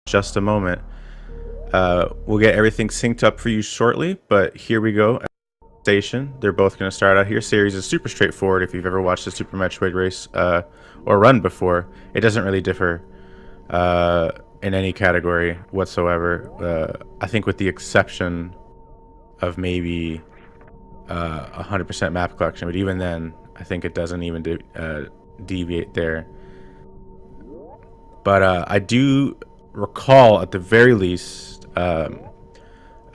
just a moment. We'll get everything synced up for you shortly, but here we go. Station. They're both going to start out here. Series is super straightforward if you've ever watched a Super Metroid race or run before. It doesn't really differ in any category whatsoever. I think with the exception of maybe 100% map collection, but even then, I think it doesn't even deviate there. But I do recall, at the very least,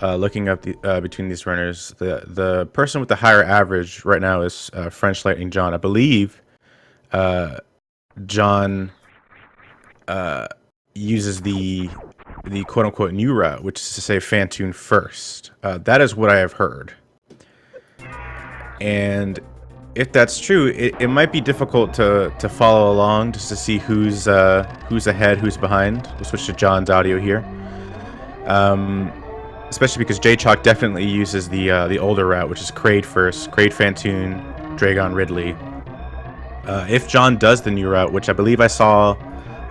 looking up between these runners, the person with the higher average right now is FrenchlightningJohn. I believe John uses the quote-unquote new route, which is to say Fantune first. That is what I have heard. And if that's true, it might be difficult to follow along just to see who's ahead, who's behind. We'll switch to John's audio here. Especially because Jaychalke definitely uses the older route, which is Kraid first, Kraid Fantune, Dragon Ridley. If John does the new route, which I believe I saw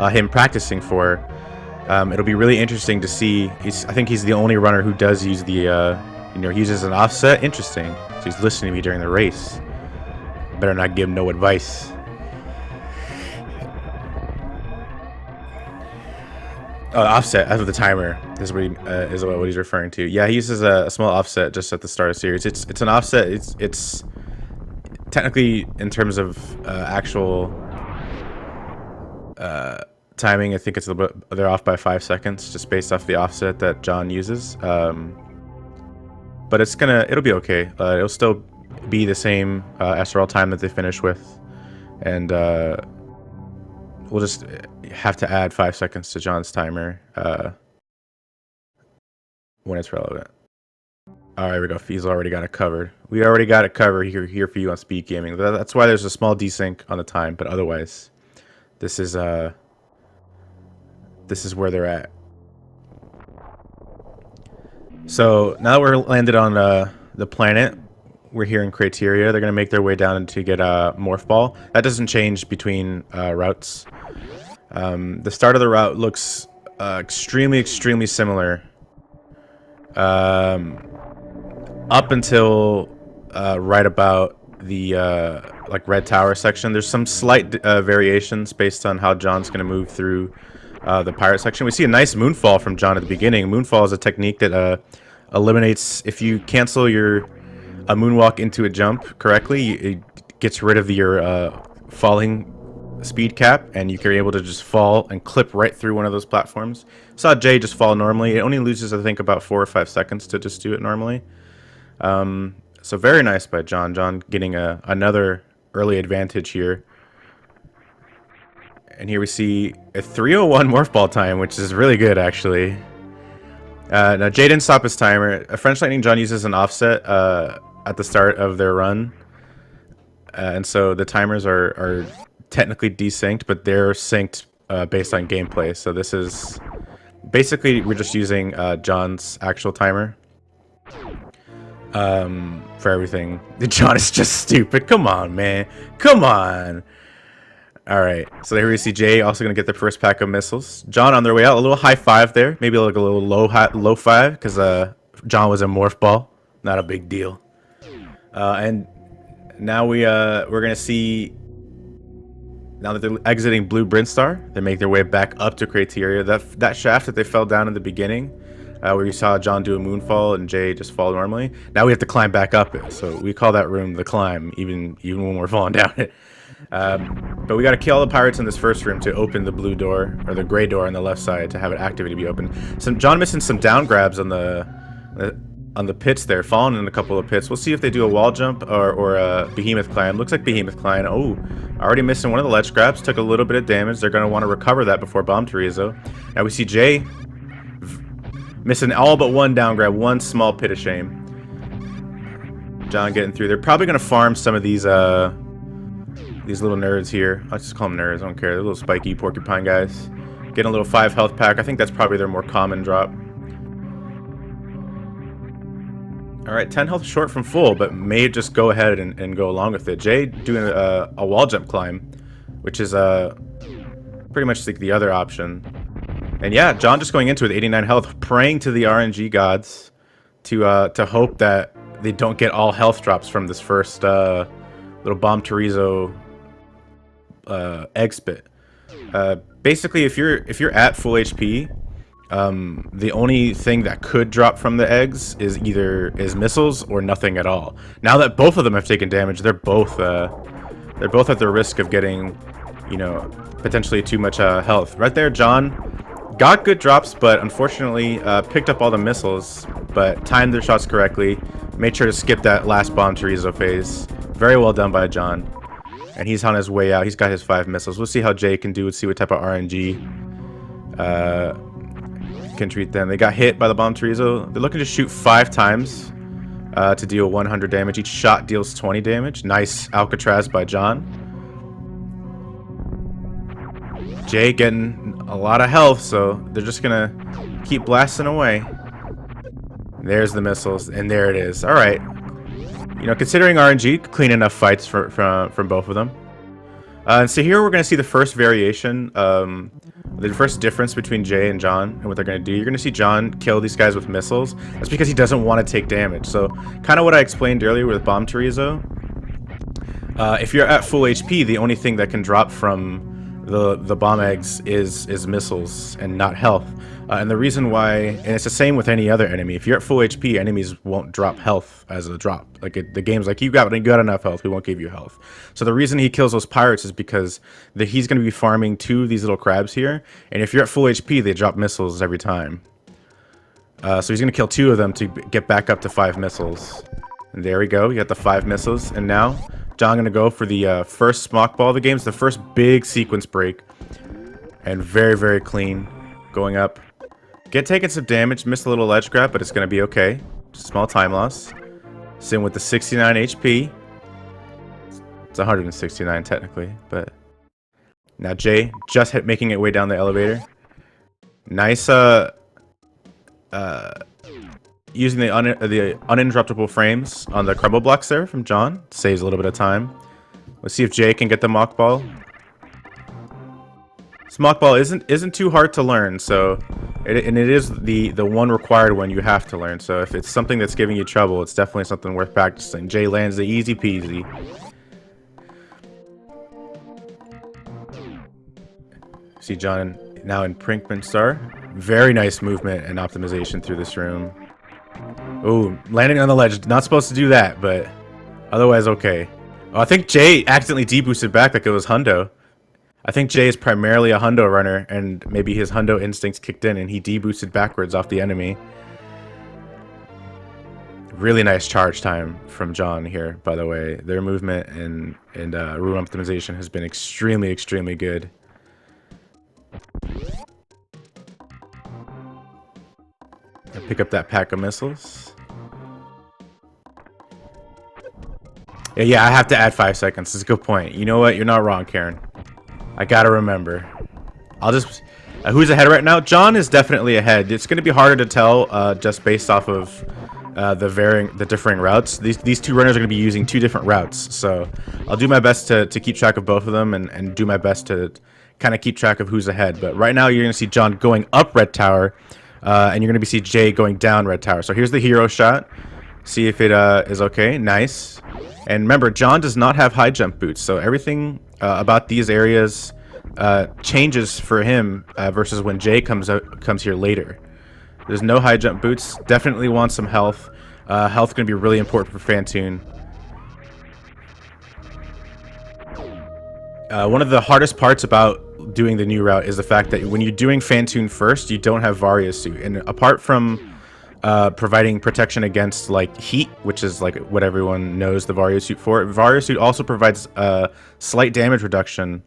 him practicing for, it'll be really interesting to see. I think he's the only runner who does use the, he uses an offset. Interesting. So he's listening to me during the race. Better not give him no advice. Offset after the timer is what what he's referring to. Yeah, he uses a small offset just at the start of series. It's an offset. It's technically, in terms of actual timing, I think it's a little bit, they're off by 5 seconds just based off the offset that John uses. But it'll be okay. It'll still be the same SRL time that they finish with, and we'll just have to add 5 seconds to John's timer when it's relevant. All right, here we go. He's already got it covered. We already got it covered here for you on Speed Gaming. That's why there's a small desync on the time, but otherwise, this is where they're at. So now that we're landed on the planet, we're here in Criteria. They're going to make their way down to get a Morph Ball. That doesn't change between routes. The start of the route looks extremely similar up until right about the like Red Tower section. There's some slight variations based on how John's going to move through the pirate section. We see a nice moonfall from John at the beginning. Moonfall is a technique that eliminates, if you cancel a moonwalk into a jump correctly, it gets rid of your falling speed cap, and you can be able to just fall and clip right through one of those platforms. Saw Jay just fall normally. It only loses, I think, about 4 or 5 seconds to just do it normally. So very nice by John. John getting another early advantage here. And here we see a 3:01 Morph Ball time, which is really good, actually. Now, Jay didn't stop his timer. FrenchlightningJohn uses an offset at the start of their run. And so the timers are technically desynced, but they're synced based on gameplay. So this is... Basically, we're just using John's actual timer for everything. John is just stupid. Come on, man. Come on. All right, so there we see Jay also going to get the first pack of missiles. John on their way out, a little high five there. Maybe like a little low five, because John was a Morph Ball. Not a big deal. And now we're going to see, now that they're exiting Blue Brinstar, they make their way back up to Criteria. That shaft that they fell down in the beginning, where you saw John do a moonfall and Jay just fall normally, now we have to climb back up it. So we call that room the climb, even when we're falling down it. But we got to kill all the pirates in this first room to open the blue door, or the gray door on the left side, to have it activated to be open. John missing some down grabs on the pits there, falling in a couple of pits. We'll see if they do a wall jump or a behemoth climb. Looks like behemoth climb. Oh, already missing one of the ledge grabs. Took a little bit of damage. They're going to want to recover that before Bomb Terizo. Now we see Jay missing all but one down grab, one small pit of shame. John getting through. They're probably going to farm some of these little nerds here. I'll just call them nerds, I don't care. They're little spiky porcupine guys. Getting a little 5 health pack. I think that's probably their more common drop. Alright, 10 health short from full, but may just go ahead and go along with it. Jay doing a wall jump climb, which is pretty much like the other option. And yeah, John just going into it with 89 health, praying to the RNG gods to hope that they don't get all health drops from this first little bomb chorizo egg spit. Basically, if you're at full HP, the only thing that could drop from the eggs is either missiles or nothing at all. Now that both of them have taken damage, they're both at the risk of getting, you know, potentially too much health. Right there, John got good drops, but unfortunately picked up all the missiles, but timed their shots correctly, made sure to skip that last bomb chorizo phase. Very well done by John. And he's on his way out. He's got his 5 missiles. We'll see how Jay can do. Let's see what type of RNG can treat them. They got hit by the bomb chorizo. They're looking to shoot 5 times to deal 100 damage. Each shot deals 20 damage. Nice Alcatraz by John. Jay getting a lot of health, so they're just gonna keep blasting away. There's the missiles, and there it is. All right. You know, considering RNG, clean enough fights from both of them. And so here we're going to see the first variation, the first difference between Jay and John and what they're going to do. You're going to see John kill these guys with missiles. That's because he doesn't want to take damage. So kind of what I explained earlier with bomb chorizo. If you're at full HP, the only thing that can drop from the bomb eggs is missiles and not health. And the reason why, and it's the same with any other enemy, if you're at full HP, enemies won't drop health as a drop. Like the game's like, you got enough health, we won't give you health. So the reason he kills those pirates is because he's going to be farming 2 of these little crabs here, and if you're at full HP, they drop missiles every time. So he's going to kill 2 of them to get back up to 5 missiles. And there we go, you got the 5 missiles, and now John going to go for the first smock ball of the game. It's the first big sequence break, and very, very clean going up. Taking some damage, missed a little ledge grab, but it's going to be okay. Just a small time loss. Same with the 69 HP. It's 169 technically, but now Jay just making it way down the elevator. Nice using the uninterruptible frames on the crumble blocks there from John. Saves a little bit of time. Let's see if Jay can get the mock ball. This mock ball isn't too hard to learn, so it is the one required one you have to learn. So if it's something that's giving you trouble, it's definitely something worth practicing. Jay lands the easy peasy. See John now in Prinkman Star. Very nice movement and optimization through this room. Ooh, landing on the ledge. Not supposed to do that, but otherwise okay. Oh, I think Jay accidentally deboosted back like it was Hundo. I think Jay is primarily a Hundo runner, and maybe his Hundo instincts kicked in and he deboosted backwards off the enemy. Really nice charge time from John here, by the way. Their movement and room optimization has been extremely, extremely good. Pick up that pack of missiles. Yeah, I have to add 5 seconds. That's a good point. You know what? You're not wrong, Karen. I gotta remember. I'll just... who's ahead right now? John is definitely ahead. It's going to be harder to tell just based off of the differing routes. These 2 runners are going to be using 2 different routes. So I'll do my best to keep track of both of them and do my best to kind of keep track of who's ahead. But right now you're going to see John going up Red Tower. And you're going to see Jay going down Red Tower. So here's the hero shot. See if it is okay. Nice. And remember, John does not have high jump boots. So everything about these areas changes for him versus when Jay comes here later. There's no high jump boots. Definitely wants some health. Health going to be really important for Fantoon. One of the hardest parts about doing the new route is the fact that when you're doing Fantoon first, you don't have Varia suit, and apart from providing protection against like heat, which is like what everyone knows the Varia suit for, Varia suit also provides slight damage reduction,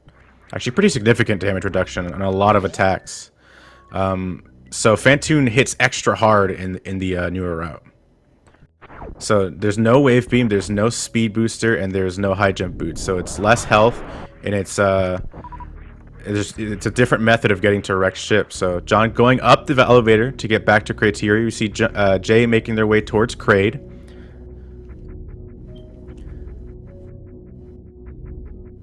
actually pretty significant damage reduction on a lot of attacks. So Fantoon hits extra hard in the newer route. So there's no wave beam, there's no speed booster, and there's no high jump boots. So it's less health, and it's a different method of getting to a wrecked ship. So John going up the elevator to get back to Criteria. You see Jay making their way towards Crade.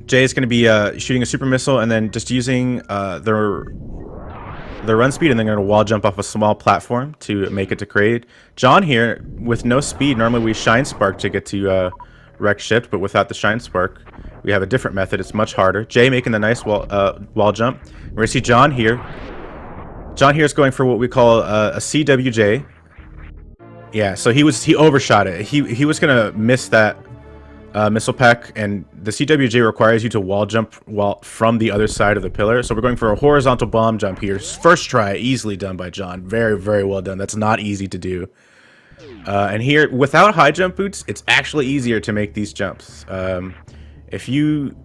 Jay is going to be shooting a super missile and then just using their the run speed, and then going to wall jump off a small platform to make it to Kraid. John here, with no speed, normally we Shine Spark to get to Wreck Shift, but without the Shine Spark, we have a different method. It's much harder. Jay making the nice wall jump. We're going to see John here. John here is going for what we call a CWJ. Yeah, so he overshot it. He was going to miss that missile pack, and the CWJ requires you to wall jump from the other side of the pillar. So we're going for a horizontal bomb jump here. First try, easily done by John. Very, very well done. That's not easy to do. And here, without high jump boots, it's actually easier to make these jumps. If you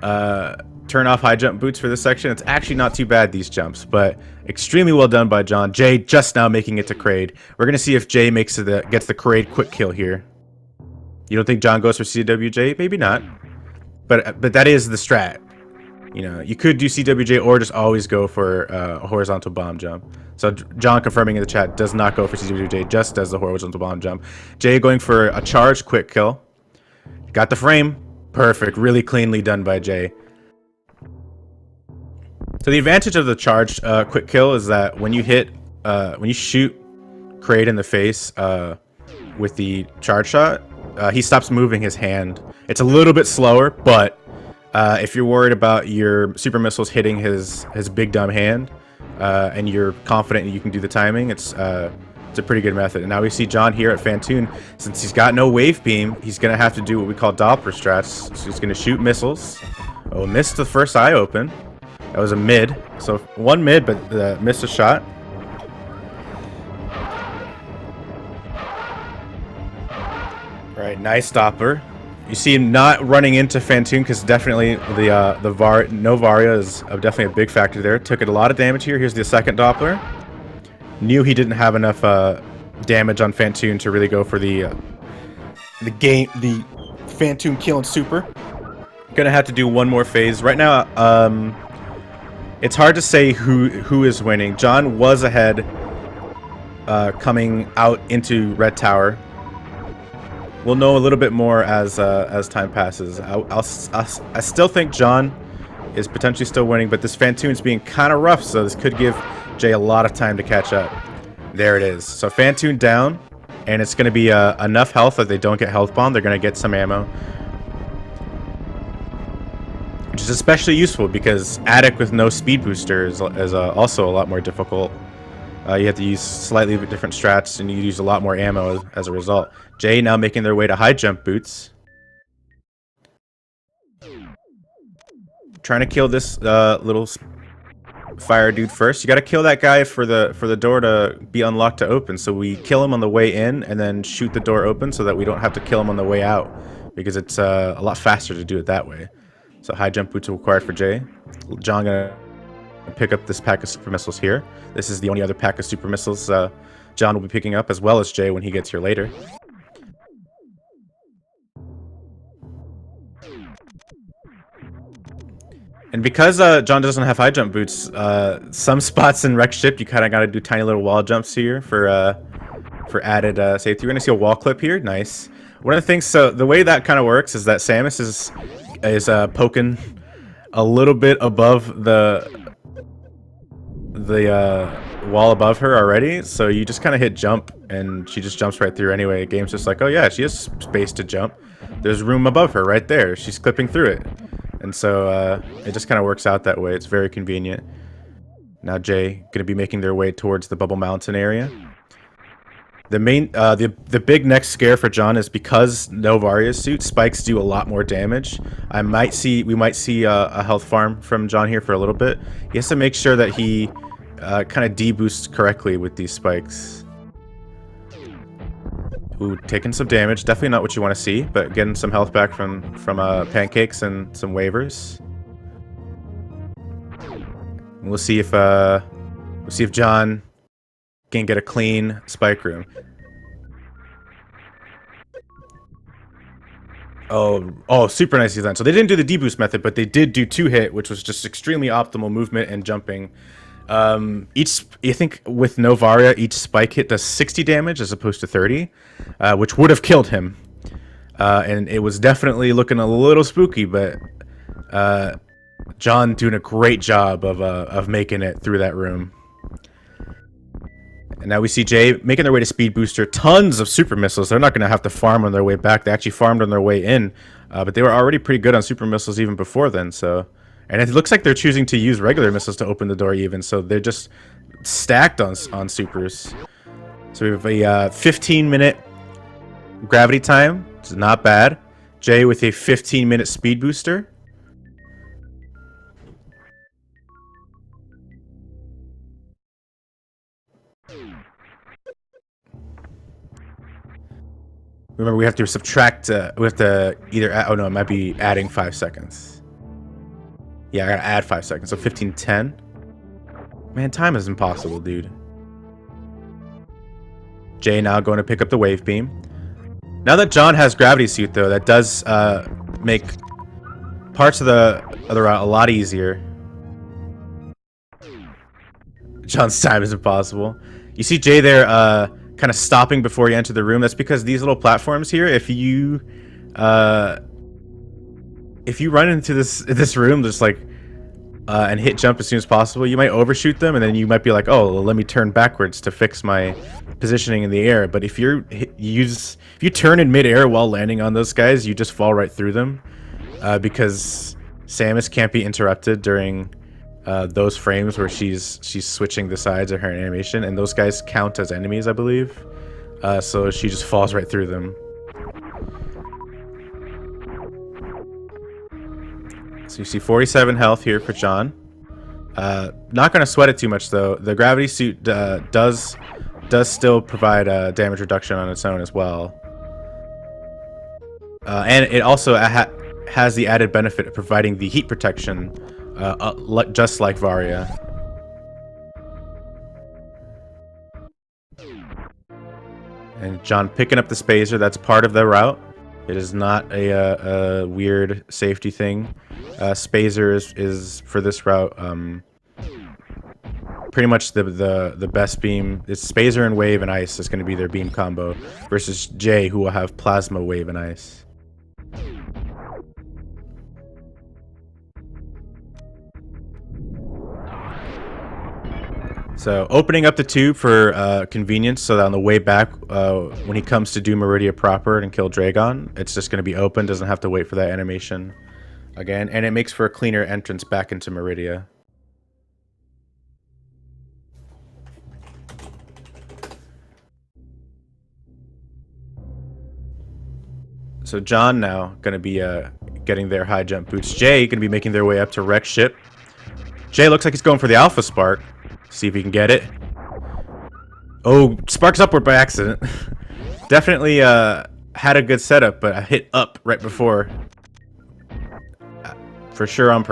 turn off high jump boots for this section, it's actually not too bad, these jumps, but extremely well done by John. Jay just now making it to Kraid. We're going to see if Jay gets the Kraid quick kill here. You don't think John goes for CWJ? Maybe not. But that is the strat. You know, you could do CWJ or just always go for a horizontal bomb jump. So John confirming in the chat does not go for CWJ, just does the horizontal bomb jump. Jay going for a charge quick kill. Got the frame. Perfect. Really cleanly done by Jay. So the advantage of the charged quick kill is that when you shoot Kraid in the face with the charge shot, he stops moving his hand. It's a little bit slower, but if you're worried about your super missiles hitting his big dumb hand, and you're confident you can do the timing, it's a pretty good method. And now we see John here at Fantoon. Since he's got no wave beam, he's gonna have to do what we call Doppler strats. So he's gonna shoot missiles. Oh, missed the first eye open. That was a mid. So one mid, but missed a shot. All right, nice Doppler. You see him not running into Fantoon because definitely the no Varia is definitely a big factor there. Took it a lot of damage here. Here's the second Doppler. Knew he didn't have enough damage on Fantoon to really go for the Fantoon kill and super. Gonna have to do one more phase right now. It's hard to say who is winning. John was ahead coming out into Red Tower. We'll know a little bit more as time passes. I still think John is potentially still winning, but this Fantoon's being kind of rough, so this could give Jay a lot of time to catch up. There it is. So Fantoon down, and it's going to be enough health that they don't get health bomb. They're going to get some ammo, which is especially useful because Attic with no speed booster is also a lot more difficult. You have to use slightly different strats, and you use a lot more ammo as a result. Jay now making their way to high jump boots. Trying to kill this little fire dude first. You got to kill that guy for the door to be unlocked to open. So we kill him on the way in and then shoot the door open so that we don't have to kill him on the way out, because it's a lot faster to do it that way. So high jump boots are required for Jay. John gonna pick up this pack of super missiles here. This is the only other pack of super missiles John will be picking up, as well as Jay when he gets here later. And because John doesn't have high jump boots, some spots in Wreck Ship you kind of got to do tiny little wall jumps here for added safety. We're gonna see a wall clip here. Nice. One of the things, so the way that kind of works is that Samus is poking a little bit above the wall above her already, so you just kind of hit jump and she just jumps right through anyway. The game's just like, oh yeah, she has space to jump. There's room above her right there. She's clipping through it. And so it just kind of works out that way. It's very convenient. Now Jay going to be making their way towards the Bubble Mountain area. The main, the big next scare for John is because no Varia's suit, spikes do a lot more damage. We might see a health farm from John here for a little bit. He has to make sure that he kind of deboosts correctly with these spikes. Ooh, taking some damage. Definitely not what you want to see, but getting some health back from pancakes and some waivers. And we'll see if John can get a clean spike room. Oh, super nice design. So they didn't do the deboost method, but they did do 2-hit, which was just extremely optimal movement and jumping. I think with no Varia, each spike hit does 60 damage as opposed to 30, which would have killed him. And it was definitely looking a little spooky, but John doing a great job of making it through that room. And now we see Jay making their way to Speed Booster. Tons of super missiles. They're not going to have to farm on their way back. They actually farmed on their way in. But they were already pretty good on super missiles even before then. So, and it looks like they're choosing to use regular missiles to open the door even. So they're just stacked on supers. So we have a 15-minute gravity time. It's not bad. Jay with a 15-minute speed booster. Remember, we have to subtract. We have to either add, oh no, it might be adding 5 seconds. Yeah, I gotta add 5 seconds. So 15:10. Man, time is impossible, dude. Jay now going to pick up the wave beam. Now that John has gravity suit, though, that does make parts of the route a lot easier. John's time is impossible. You see Jay there kind of stopping before you enter the room. That's because these little platforms here, if you run into this room just like and hit jump as soon as possible, you might overshoot them, and then you might be like, oh, well, let me turn backwards to fix my positioning in the air. But if you turn in midair while landing on those guys, you just fall right through them, because Samus can't be interrupted during those frames where she's switching the sides of her animation, and those guys count as enemies, I believe. So she just falls right through them. So you see 47 health here for John. Not gonna sweat it too much though. The gravity suit does still provide damage reduction on its own as well, and it also has the added benefit of providing the heat protection, just like Varia. And John picking up the spacer. That's part of the route. It is not a weird safety thing. Spacer is for this route pretty much the best beam. It's Spacer and Wave and Ice is going to be their beam combo versus Jay, who will have Plasma, Wave, and Ice. So opening up the tube for convenience, so that on the way back, when he comes to do Meridia proper and kill Dragon, it's just going to be open, doesn't have to wait for that animation again, and it makes for a cleaner entrance back into Meridia. So John now going to be getting their high jump boots. Jay going to be making their way up to Wreck Ship. Jay looks like he's going for the Alpha Spark. See if he can get it. Oh, sparks upward by accident. Definitely had a good setup, but I hit up right before. For sure on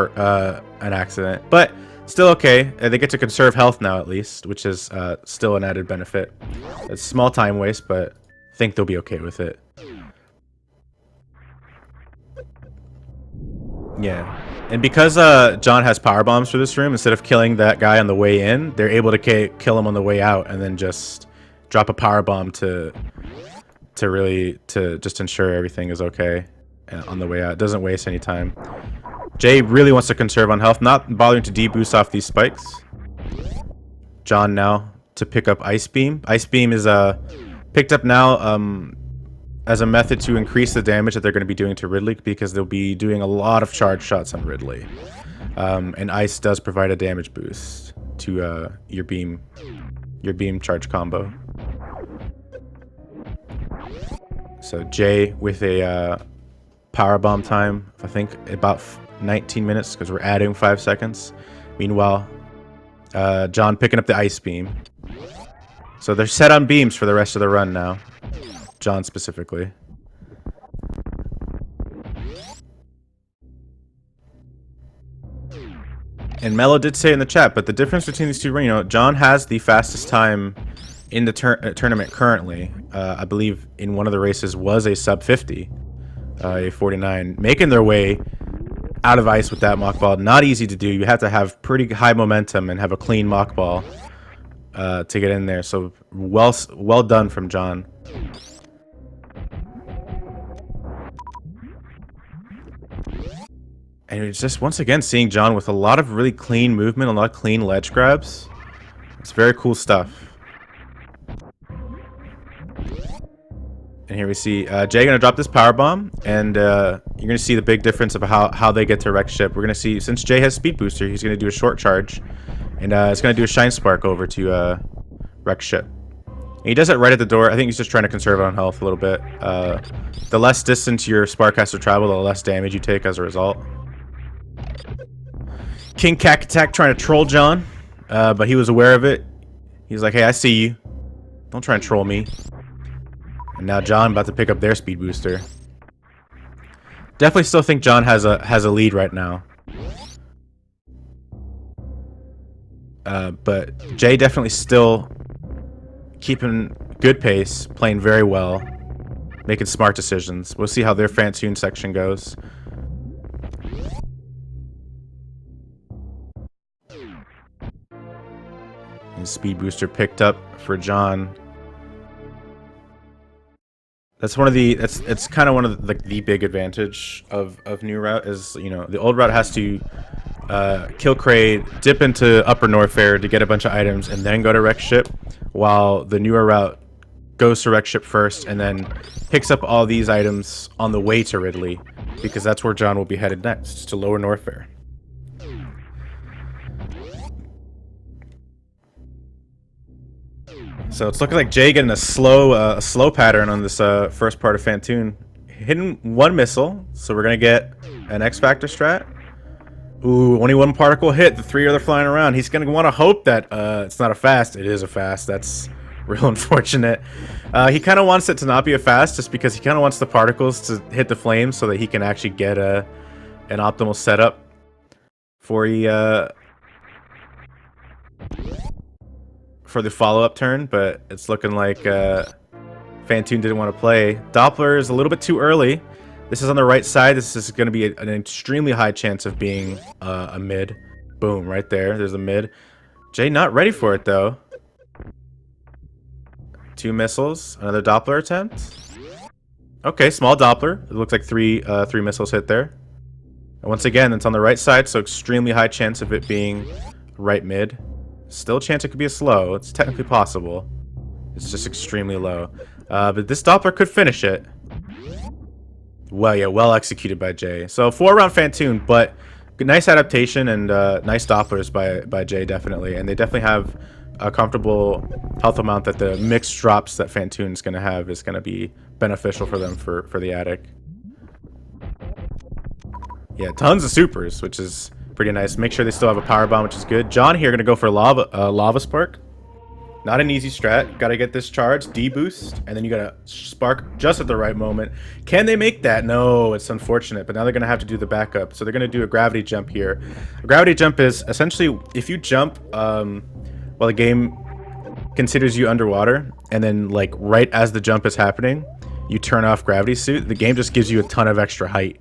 an accident. But still okay. They get to conserve health now at least, which is still an added benefit. It's small time waste, but I think they'll be okay with it. Yeah. And because John has power bombs for this room, instead of killing that guy on the way in, they're able to kill him on the way out, and then just drop a power bomb to just ensure everything is okay on the way out. It doesn't waste any time. Jay really wants to conserve on health, not bothering to deboost off these spikes. John now to pick up Ice Beam. Ice Beam is picked up now as a method to increase the damage that they're going to be doing to Ridley, because they'll be doing a lot of charge shots on Ridley. And Ice does provide a damage boost to your beam charge combo. So Jay with a power bomb time, I think about 19 minutes, because we're adding 5 seconds. Meanwhile, John picking up the Ice Beam. So they're set on beams for the rest of the run now. John specifically. And Mello did say in the chat, but the difference between these two, John has the fastest time in the tournament currently. I believe in one of the races was a sub 50, a 49, making their way out of ice with that mock ball. Not easy to do. You have to have pretty high momentum and have a clean mock ball to get in there. So well done from John. And it's just once again seeing John with a lot of really clean movement, a lot of clean ledge grabs. It's very cool stuff. And here we see Jay gonna drop this power bomb, and you're gonna see the big difference of how they get to wreck ship. We're gonna see, since Jay has speed booster, he's gonna do a short charge, and it's gonna do a shine spark over to wreck ship. And he does it right at the door. I think he's just trying to conserve on health a little bit. The less distance your spark has to travel, the less damage you take as a result. King Cack Attack trying to troll John, but he was aware of it. He's like, hey, I see you. Don't try and troll me. And now John about to pick up their speed booster. Definitely still think John has a lead right now. But Jay definitely still keeping good pace, playing very well, making smart decisions. We'll see how their Fantoon section goes. And speed booster picked up for John. That's one of the it's kind of one of the big advantage of new route is, you know, the old route has to kill crate, dip into upper Norfair to get a bunch of items, and then go to wreck ship, while the newer route goes to wreck ship first and then picks up all these items on the way to Ridley, because that's where John will be headed next, to lower Norfair. So it's looking like Jay getting a slow pattern on this first part of Fantoon. Hitting one missile, so we're gonna get an X Factor strat. Ooh, only one particle hit. The three other flying around. He's gonna want to hope that it's not a fast. It is a fast. That's real unfortunate. He kind of wants it to not be a fast, just because he kind of wants the particles to hit the flames so that he can actually get an optimal setup for the follow-up turn, but it's looking like Fantoon didn't want to play. Doppler is a little bit too early. This is on the right side. This is going to be an extremely high chance of being a mid. Boom, right there. There's a mid. Jay not ready for it, though. Two missiles. Another Doppler attempt. Okay, small Doppler. It looks like three missiles hit there. And once again, it's on the right side, so extremely high chance of it being right mid. Still a chance it could be a slow. It's technically possible. It's just extremely low. But this Doppler could finish it. Well, yeah, well executed by Jay. So 4-round Fantoon, but nice adaptation and nice Dopplers by Jay, definitely. And they definitely have a comfortable health amount that the mixed drops that Fantoon is going to have is going to be beneficial for them for the attic. Yeah, tons of supers, which is pretty nice. Make sure they still have a power bomb, which is good. John here going to go for lava spark. Not an easy strat. Got to get this charge, D-boost, and then you got to spark just at the right moment. Can they make that? No, it's unfortunate, but now they're going to have to do the backup. So they're going to do a gravity jump here. A gravity jump is essentially if you jump while the game considers you underwater, and then like right as the jump is happening, you turn off gravity suit, the game just gives you a ton of extra height.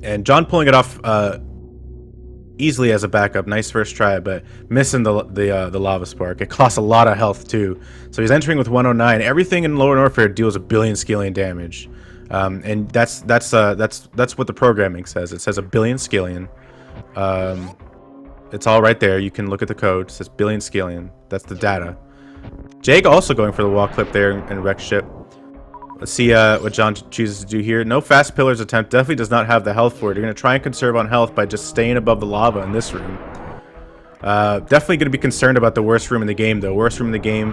And John pulling it off easily as a backup. Nice first try, but missing the lava spark. It costs a lot of health too. So he's entering with 109. Everything in lower Norfair deals a billion scaling damage, and that's what the programming says. It says a billion scaling. It's all right there. You can look at the code. It says billion scaling. That's the data. Jake also going for the wall clip there and wreck ship. Let's see what John chooses to do here. No fast pillars attempt. Definitely does not have the health for it. You're going to try and conserve on health by just staying above the lava in this room. Definitely going to be concerned about the worst room in the game, though. Worst room in the game.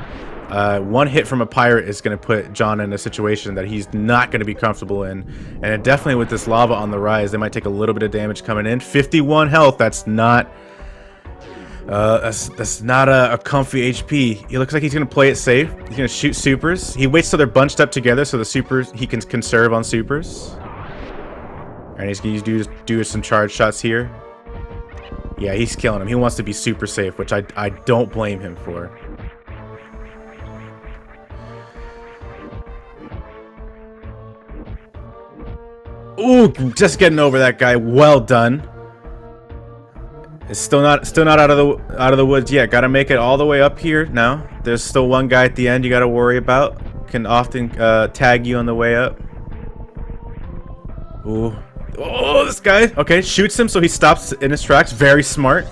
One hit from a pirate is going to put John in a situation that he's not going to be comfortable in. And definitely with this lava on the rise, they might take a little bit of damage coming in. 51 health. That's not... that's not a comfy HP. He looks like he's gonna play it safe. He's gonna shoot supers. He waits till they're bunched up together so the supers he can conserve on supers. And he's gonna do some charge shots here. Yeah, he's killing him. He wants to be super safe, which I don't blame him for. Ooh, just getting over that guy. Well done. It's still not out of the woods yet. Got to make it all the way up here now. There's still one guy at the end you got to worry about. Can often tag you on the way up. Ooh, Oh, this guy. Okay, shoots him so he stops in his tracks. Very smart.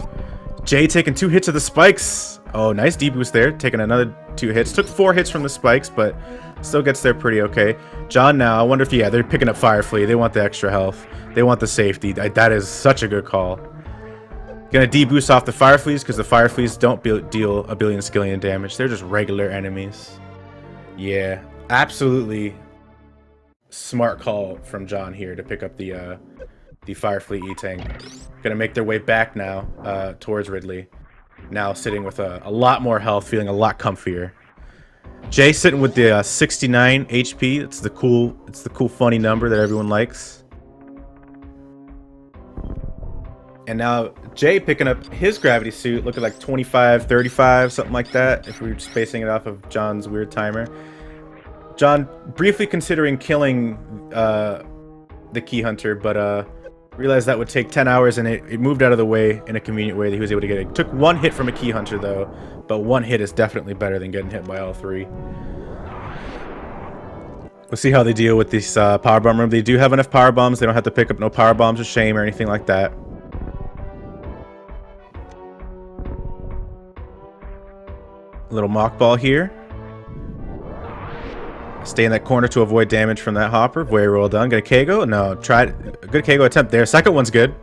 Jay taking 2 hits of the spikes. Oh, nice D-boost there. Taking another 2 hits. Took 4 hits from the spikes, but still gets there pretty okay. John now, I wonder if, yeah, they're picking up Fire Flea. They want the extra health. They want the safety. That is such a good call. Gonna D-boost off the Fire Fleas because the Fire Fleas don't deal a billion skillion damage. They're just regular enemies. Yeah, absolutely smart call from John here to pick up the Fire Flea E-Tank. Gonna make their way back now towards Ridley. Now sitting with a lot more health, feeling a lot comfier. Jay sitting with the 69 HP. It's the cool funny number that everyone likes. And now Jay picking up his gravity suit, looking like 25, 35, something like that, if we were just basing it off of John's weird timer. John briefly considering killing the Key Hunter, but realized that would take 10 hours, and it moved out of the way in a convenient way that he was able to get it. Took 1 hit from a Key Hunter, though, but 1 hit is definitely better than getting hit by all 3. We'll see how they deal with this power bomb room. They do have enough power bombs. They don't have to pick up no power bombs or shame or anything like that. A little mock ball here. Stay in that corner to avoid damage from that hopper. Very well done. Got a Kago? No, tried. A good Kago attempt there. Second one's good.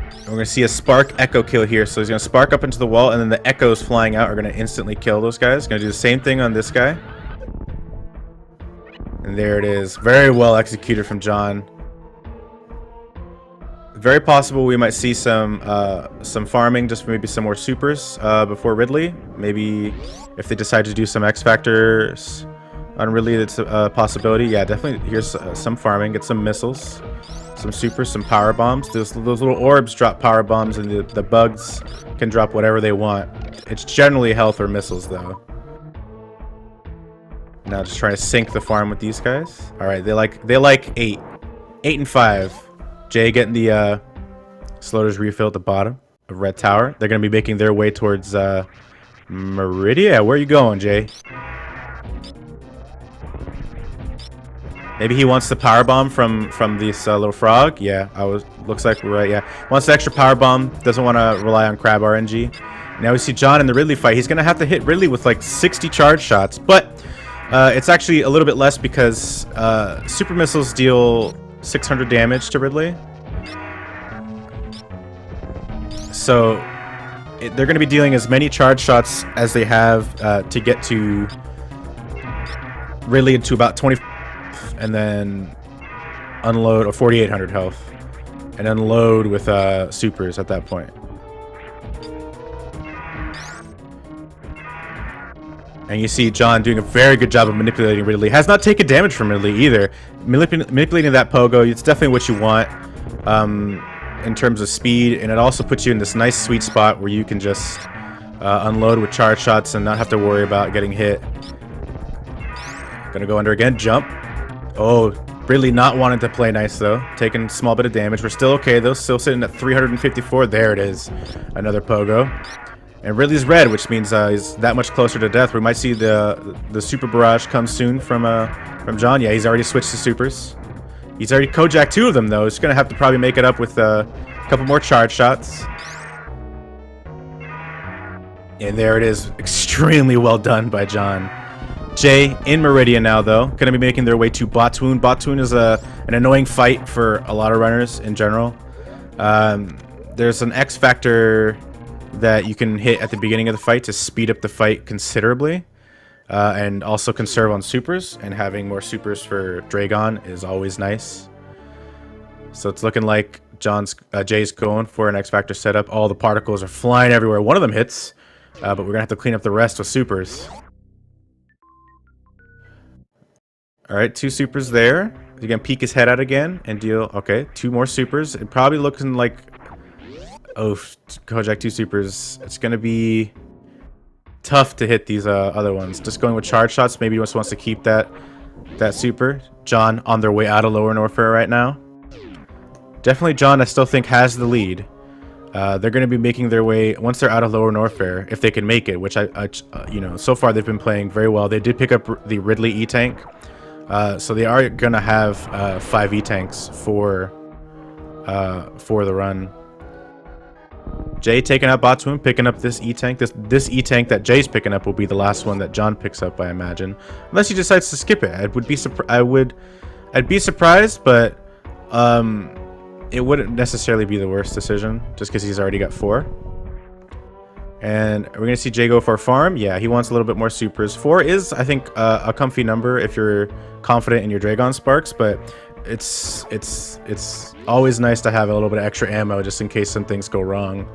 And we're going to see a Spark Echo kill here. So he's going to spark up into the wall, and then the Echoes flying out are going to instantly kill those guys. Going to do the same thing on this guy. And there it is. Very well executed from John. Very possible we might see some farming, just maybe some more supers before Ridley. Maybe if they decide to do some X Factors on Ridley, that's a possibility. Yeah, definitely. Here's some farming. Get some missiles, some supers, some power bombs. Those little orbs drop power bombs, and the bugs can drop whatever they want. It's generally health or missiles, though. Now just trying to sink the farm with these guys. All right, they like 8 and 5. Jay getting the Slaughter's refill at the bottom of Red Tower. They're going to be making their way towards Meridia. Where are you going, Jay? Maybe he wants the power bomb from this little frog. Yeah, looks like we're right. Yeah, wants the extra power bomb. Doesn't want to rely on Crab RNG. Now we see John in the Ridley fight. He's going to have to hit Ridley with like 60 charge shots, but it's actually a little bit less because super missiles deal 600 damage to Ridley. So they're going to be dealing as many charge shots as they have to get to Ridley into about 20, and then unload, or 4,800 health, and unload with supers at that point. And you see John doing a very good job of manipulating Ridley. Has not taken damage from Ridley either. Manipulating that pogo, it's definitely what you want in terms of speed. And it also puts you in this nice sweet spot where you can just unload with charge shots and not have to worry about getting hit. Gonna go under again. Jump. Oh, Ridley not wanting to play nice, though. Taking a small bit of damage. We're still okay, though. Still sitting at 354. There it is. Another pogo. And Ridley's red, which means he's that much closer to death. We might see the super barrage come soon from John. Yeah, he's already switched to supers. He's already Kojak 2 of them, though. He's gonna have to probably make it up with a couple more charge shots. And there it is, extremely well done by John. Jay in Meridian now, though, gonna be making their way to Botwoon. Botwoon is an annoying fight for a lot of runners in general. There's an X Factor that you can hit at the beginning of the fight to speed up the fight considerably, and also conserve on supers, and having more supers for Dragon is always nice. So it's looking like Jay's going for an X Factor setup. All the particles are flying everywhere. One of them hits, but we're gonna have to clean up the rest with supers. All right, 2 supers there. He's gonna peek his head out again and deal. Okay, 2 more supers. It probably looking like, oh, Kojak 2 supers. It's going to be tough to hit these other ones. Just going with charge shots. Maybe he just wants to keep that super. John on their way out of Lower Norfair right now. Definitely John, I still think, has the lead. They're going to be making their way once they're out of Lower Norfair, if they can make it. Which you know, so far they've been playing very well. They did pick up the Ridley E-Tank, so they are going to have 5 E-Tanks for the run. Jay taking out Botswoon, picking up this E-Tank. This E-Tank that Jay's picking up will be the last one that John picks up, I imagine, unless he decides to skip it. I'd be surprised, but it wouldn't necessarily be the worst decision, just because he's already got 4. And we're gonna see Jay go for a farm. Yeah, he wants a little bit more supers. 4 is, I think, a comfy number if you're confident in your Dragon Sparks, but it's always nice to have a little bit of extra ammo just in case some things go wrong.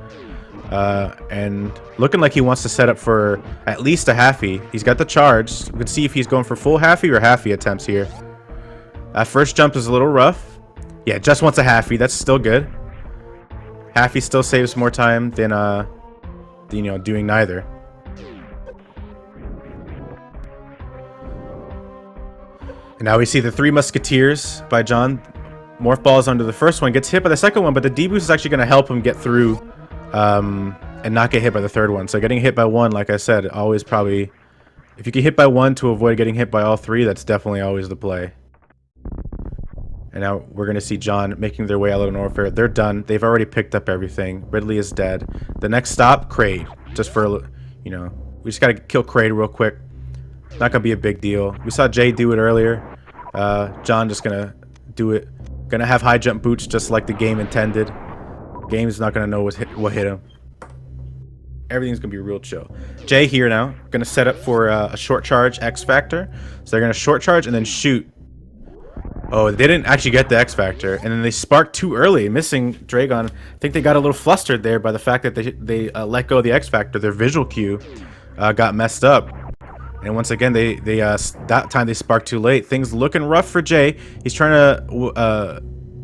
And looking like he wants to set up for at least a halfie. He's got the charge. We can see if he's going for full halfie or halfie attempts here. First jump is a little rough. Yeah, just wants a halfie. That's still good. Halfie still saves more time than you know, doing neither. And now we see the 3 Musketeers by John. Morph balls onto the first one, gets hit by the second one, but the D-boost is actually going to help him get through and not get hit by the third one. So getting hit by 1, like I said, always probably... If you get hit by 1 to avoid getting hit by all 3, that's definitely always the play. And now we're going to see John making their way out of Norfair. They're done. They've already picked up everything. Ridley is dead. The next stop, Kraid. Just for, you know, we just got to kill Kraid real quick. Not going to be a big deal. We saw Jay do it earlier. John just going to do it. Going to have high jump boots just like the game intended. Game's not going to know what hit him. Everything's going to be real chill. Jay here now. Going to set up for a short charge X Factor. So they're going to short charge and then shoot. Oh, they didn't actually get the X Factor, and then they sparked too early, missing Dragon. I think they got a little flustered there by the fact that they let go of the X Factor. Their visual cue got messed up, and once again that time they sparked too late. Things looking rough for Jay. He's trying to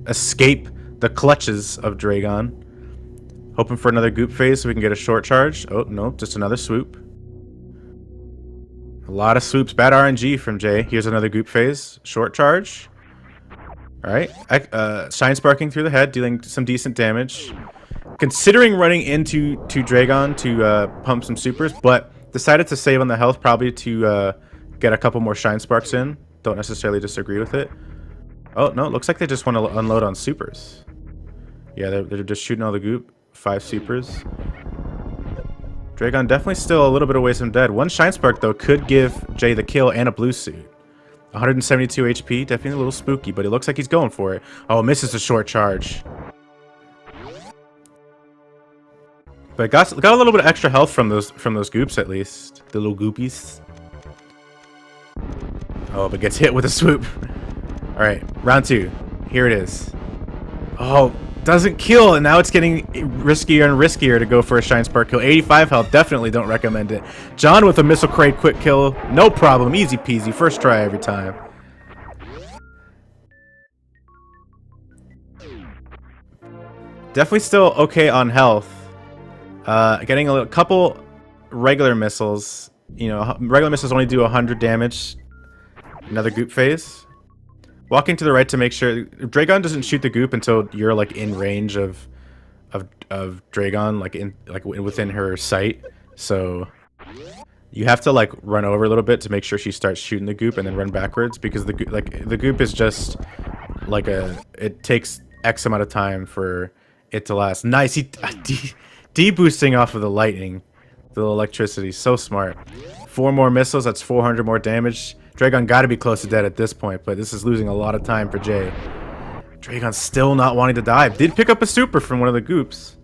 escape the clutches of Dragon, hoping for another goop phase so we can get a short charge. Oh no, just another swoop. A lot of swoops. Bad RNG from Jay. Here's another goop phase. Short charge. Alright. Shine Sparking through the head, dealing some decent damage. Considering running into Dragon to pump some supers, but decided to save on the health probably to get a couple more Shine Sparks in. Don't necessarily disagree with it. Oh, no. It looks like they just want to unload on supers. Yeah, they're just shooting all the goop. 5 supers. Dragon definitely still a little bit away from dead. 1 Shine Spark, though, could give Jay the kill and a blue suit. 172 HP, definitely a little spooky, but it looks like he's going for it. Oh, misses a short charge. But got a little bit of extra health from those goops at least. The little goopies. Oh, but gets hit with a swoop. Alright, round 2. Here it is. Oh, doesn't kill, and now it's getting riskier and riskier to go for a Shine Spark kill. 85 health, definitely don't recommend it. John with a Missile Crate quick kill, no problem, easy peasy, first try every time. Definitely still okay on health. Getting a couple regular missiles. You know, regular missiles only do 100 damage. Another goop phase. Walking to the right to make sure Dragon doesn't shoot the goop until you're like in range of Dragon, like within her sight. So you have to like run over a little bit to make sure she starts shooting the goop and then run backwards, because the goop is just like it takes X amount of time for it to last. Nice, he de-boosting off of the lightning, the electricity, so smart. 4 more missiles, that's 400 more damage. Dragon got to be close to dead at this point, but this is losing a lot of time for Jay. Dragon's still not wanting to die. Did pick up a super from one of the goops.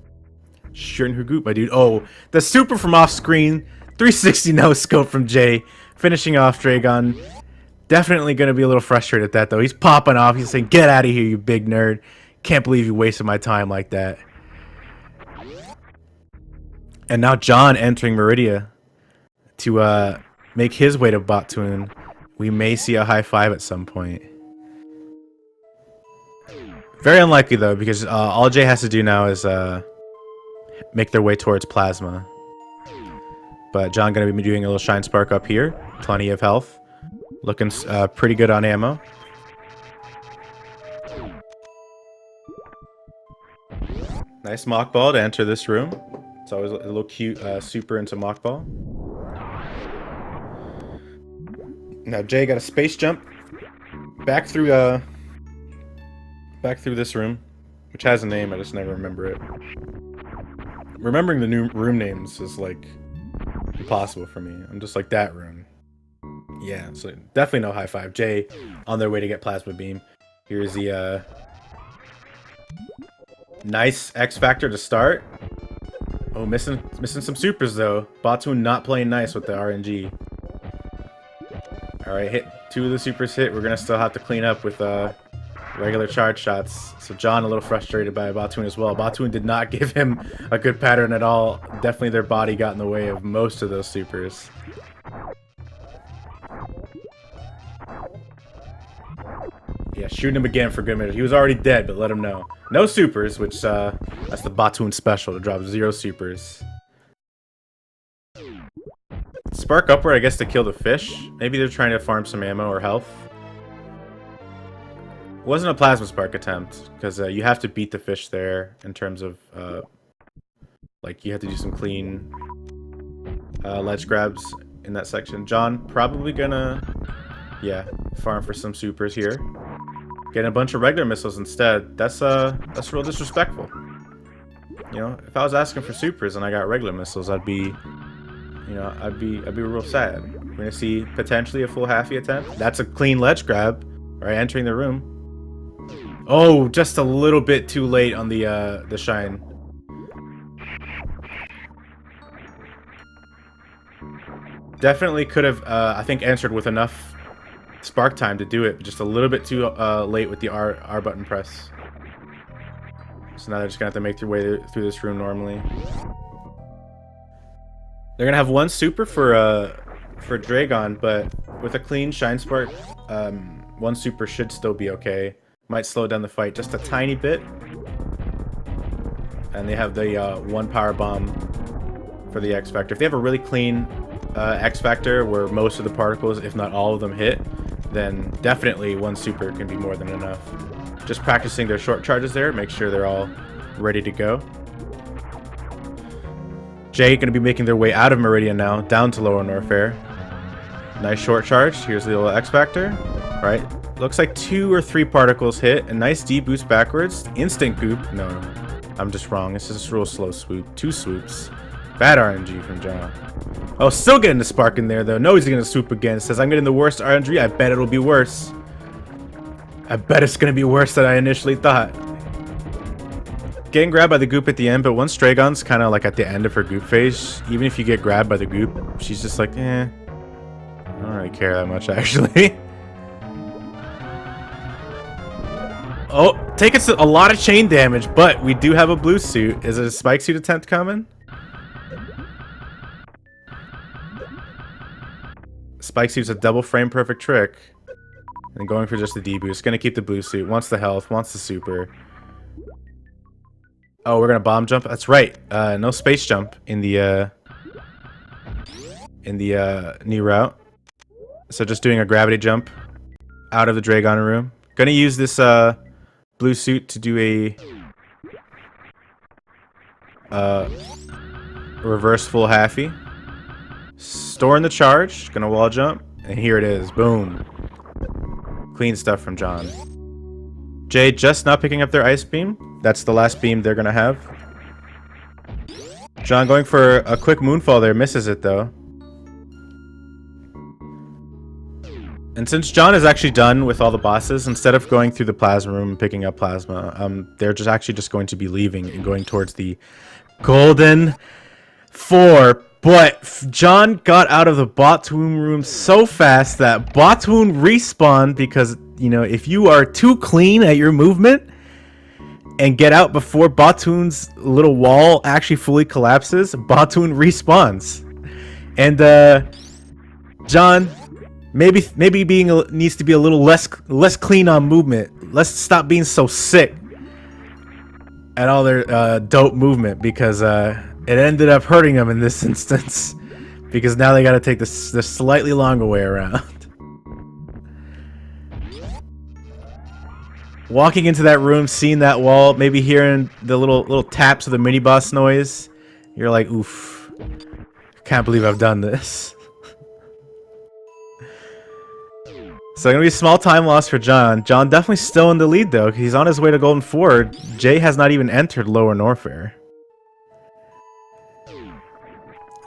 Shooting her goop, my dude. Oh, the super from off screen. 360 no scope from Jay. Finishing off Dragon. Definitely going to be a little frustrated at that, though. He's popping off. He's saying, get out of here, you big nerd. Can't believe you wasted my time like that. And now John entering Meridia to make his way to Botswoon. We may see a high 5 at some point. Very unlikely, though, because all Jay has to do now is make their way towards Plasma. But John going to be doing a little Shine Spark up here. Plenty of health. Looking pretty good on ammo. Nice mock ball to enter this room. It's always a little cute super into mock ball. Now Jay got a space jump back through this room, which has a name. I just never remember it. Remembering the new room names is like impossible for me. I'm just like that room. Yeah, so definitely no high five. Jay on their way to get plasma beam. Here's the nice X Factor to start. Oh, missing some supers though. Batoon not playing nice with the RNG. Alright, hit 2 of the supers hit. We're gonna still have to clean up with regular charge shots. So John a little frustrated by Batoon as well. Batoon did not give him a good pattern at all. Definitely their body got in the way of most of those supers. Yeah, shooting him again for good measure. He was already dead, but let him know. No supers, which that's the Batoon special to drop 0 supers. Spark upward, I guess, to kill the fish. Maybe they're trying to farm some ammo or health. It wasn't a plasma spark attempt, because you have to beat the fish there in terms of, like, you have to do some clean ledge grabs in that section. John probably gonna, yeah, farm for some supers here. Getting a bunch of regular missiles instead. That's real disrespectful. You know, if I was asking for supers and I got regular missiles, I'd be, you know, I'd be real sad. We're gonna see potentially a full halfie attempt. That's a clean ledge grab, right? Entering the room. Oh, just a little bit too late on the shine. Definitely could have, I think, answered with enough spark time to do it, just a little bit too late with the R button press. So now they're just gonna have to make their way through this room normally. They're gonna have 1 super for Dragon, but with a clean shine spark, 1 super should still be okay. Might slow down the fight just a tiny bit. And they have the 1 power bomb for the X Factor. If they have a really clean X Factor where most of the particles, if not all of them, hit, then definitely 1 super can be more than enough. Just practicing their short charges there, make sure they're all ready to go. Jay gonna be making their way out of Meridian now, down to Lower Norfair. Nice short charge. Here's the little X Factor. All right. Looks like 2 or 3 particles hit. A nice D boost backwards. Instant goop. No, I'm just wrong. It's just a real slow swoop. 2 swoops. Bad RNG from John. Oh, still getting the spark in there though. No, he's gonna swoop again. Says I'm getting the worst RNG. I bet it'll be worse. I bet it's gonna be worse than I initially thought. Getting grabbed by the goop at the end, but once Dragon's kind of like at the end of her goop phase, even if you get grabbed by the goop, she's just like, eh. I don't really care that much actually. Oh, taking a lot of chain damage, but we do have a blue suit. Is it a spike suit attempt coming? Spike suit's a double frame perfect trick. And going for just the D boost. Gonna keep the blue suit. Wants the health, wants the super. Oh, we're gonna bomb jump? That's right. No space jump in the new route. So just doing a gravity jump out of the Dragon room. Gonna use this blue suit to do a reverse full halfie. Storing the charge. Gonna wall jump. And here it is. Boom. Clean stuff from John. Jay just not picking up their ice beam. That's the last beam they're gonna have. John going for a quick moonfall there. Misses it though. And since John is actually done with all the bosses, instead of going through the plasma room and picking up plasma, they're just going to be leaving and going towards the Golden 4. But John got out of the Batoon room so fast that Batoon respawned because, you know, if you are too clean at your movement and get out before Batoon's little wall actually fully collapses, Batoon respawns. And John maybe needs to be a little less clean on movement. Let's stop being so sick at all their dope movement, because it ended up hurting them in this instance, because now they got to take the slightly longer way around. Walking into that room, seeing that wall, maybe hearing the little taps of the mini boss noise, you're like, oof, can't believe I've done this. So gonna be a small time loss for John. John definitely still in the lead though. He's on his way to Golden 4. Jay has not even entered Lower Norfair.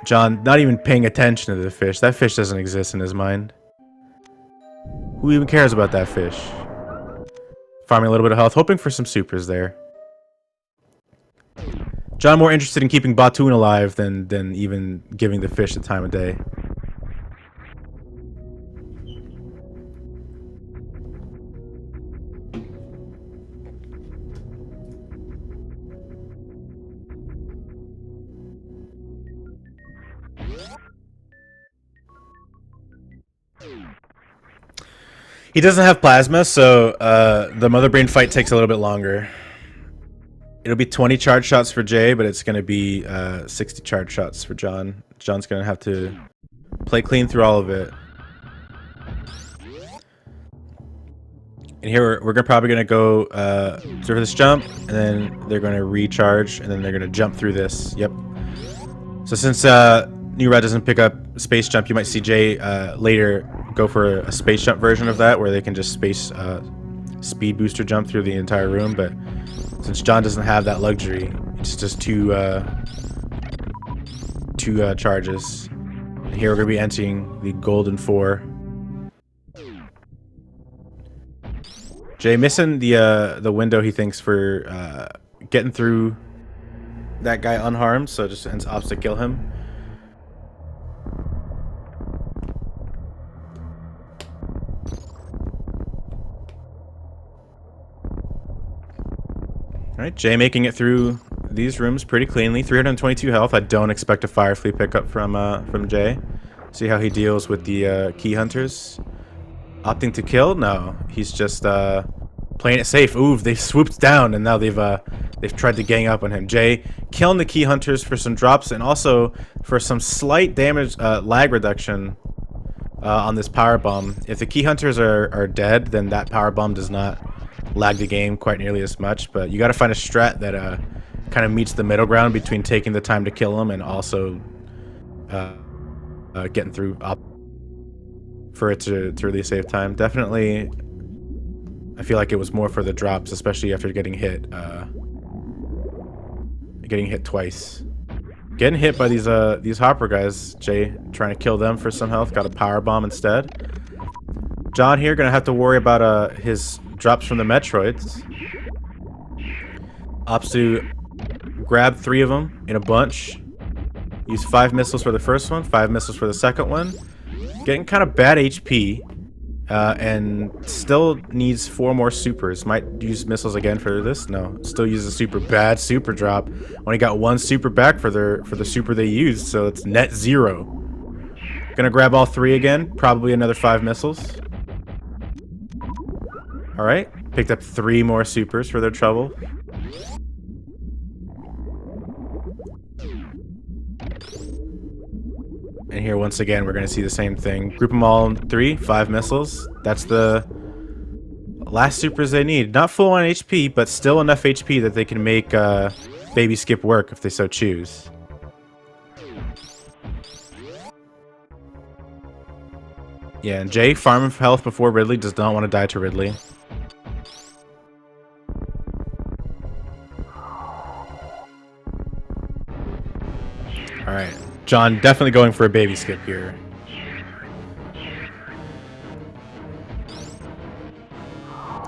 John not even paying attention to the fish. That fish doesn't exist in his mind. Who even cares about that fish? Farming a little bit of health, hoping for some supers there. John more interested in keeping Batoon alive than even giving the fish the time of day. He doesn't have plasma, so the Mother Brain fight takes a little bit longer. It'll be 20 charge shots for Jay, but it's going to be 60 charge shots for John. John's going to have to play clean through all of it. And here we're probably going to go through this jump, and then they're going to recharge, and then they're going to jump through this. Yep. So since New Red doesn't pick up space jump, you might see Jay later go for a space jump version of that, where they can just space speed booster jump through the entire room. But since John doesn't have that luxury, it's just two charges. And here we're gonna be entering the Golden 4. Jay missing the window he thinks for getting through that guy unharmed, so just ends opts to kill him. Alright, Jay making it through these rooms pretty cleanly. 322 health. I don't expect a fire flea pickup from Jay. See how he deals with the key hunters. Opting to kill? No. He's just playing it safe. Ooh, they've swooped down and now they've tried to gang up on him. Jay killing the key hunters for some drops and also for some slight damage lag reduction on this power bomb. If the key hunters are dead, then that power bomb does not lag the game quite nearly as much, but you got to find a strat that kind of meets the middle ground between taking the time to kill them and also getting through for it to really save time. Definitely, I feel like it was more for the drops, especially after getting hit twice. Getting hit by these hopper guys. Jay trying to kill them for some health, got a power bomb instead. John here gonna have to worry about his drops from the Metroids. Opts to grab 3 of them in a bunch. Use 5 missiles for the first one, 5 missiles for the second one. Getting kind of bad HP. And still needs 4 more supers. Might use missiles again for this. No, still uses a super bad super drop. Only got 1 super back for the super they used, so it's net 0. Gonna grab all 3 again. Probably another 5 missiles. Alright, picked up 3 more supers for their trouble. And here, once again, we're going to see the same thing. Group them all in 3, 5 missiles. That's the last supers they need. Not full on HP, but still enough HP that they can make Baby Skip work if they so choose. Yeah, and Jay, farming for health before Ridley, does not want to die to Ridley. Alright, John definitely going for a baby skip here.